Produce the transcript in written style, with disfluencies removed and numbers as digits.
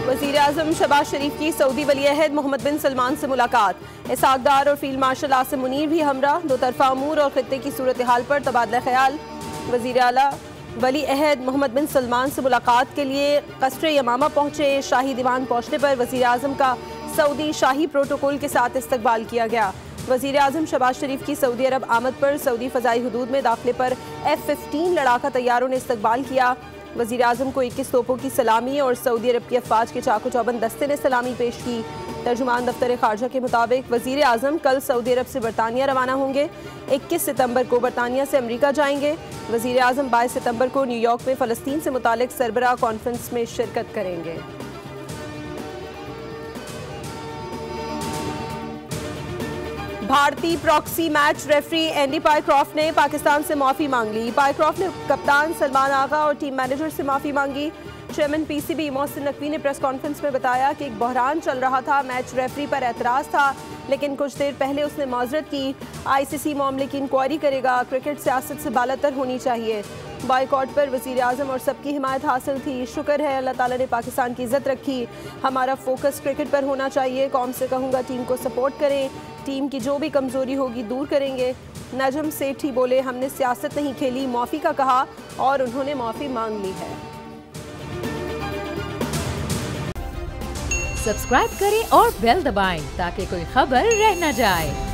वज़ीर आज़म शहबाज शरीफ की सऊदी वली अहद मोहम्मद बिन सलमान से मुलाकात। इसहाक डार और फील्ड मार्शल आसिम मुनीर भी हमरा। दो तरफा अमूर और खित्ते की सूरत हाल पर तबादला ख्याल। वज़ीर आला वली अहद मोहम्मद बिन सलमान से मुलाकात के लिए कस्र यमामा पहुंचे। शाही दीवान पहुंचने पर वज़ीर आज़म का सऊदी शाही प्रोटोकॉल के साथ इस्तकबाल किया गया। वज़ीर आज़म शहबाज शरीफ की सऊदी अरब आमद पर सऊदी फ़ज़ाई हुदूद में दाखिले पर F-15 लड़ाका तैयारों ने इस्तकबाल किया। वज़ीर आज़म को 21 तोपों की सलामी और सऊदी अरब की अफवाज के चाको चौबंद दस्ते ने सलामी पेश की। तर्जुमान दफ्तर खारजा के मुताबिक वज़ीर आज़म कल सऊदी अरब से बरतानिया रवाना होंगे। 21 सितंबर को बरतानिया से अमरीका जाएंगे। वज़ीर आज़म 22 सितंबर को न्यूयॉर्क में फ़लस्तीन से मुतालिक सरबराह कॉन्फ्रेंस में शिरकत करेंगे। भारतीय proxy match referee Andy Pycroft ने पाकिस्तान से माफ़ी मांग ली। पायक्रॉफ्ट ने कप्तान सलमान आगा और टीम मैनेजर से माफ़ी मांगी। चेयरमैन PCB मोहसिन नकवी ने प्रेस कॉन्फ्रेंस में बताया कि एक बहरान चल रहा था, मैच रेफरी पर एतराज़ था, लेकिन कुछ देर पहले उसने माजरत की। ICC मामले की इंक्वायरी करेगा। क्रिकेट सियासत से बालातर होनी चाहिए। बाइकॉट पर वज़ीर आज़म और सबकी हिमायत हासिल थी। शुक्र है अल्लाह ताला ने पाकिस्तान की इज़्ज़त रखी। हमारा फोकस क्रिकेट पर होना चाहिए। कौम से कहूँगा टीम को सपोर्ट करें, टीम की जो भी कमज़ोरी होगी दूर करेंगे। नजम सेठी बोले हमने सियासत नहीं खेली, माफ़ी का कहा और उन्होंने माफ़ी मांग ली है। सब्सक्राइब करें और बेल दबाएं ताकि कोई खबर रह न जाए।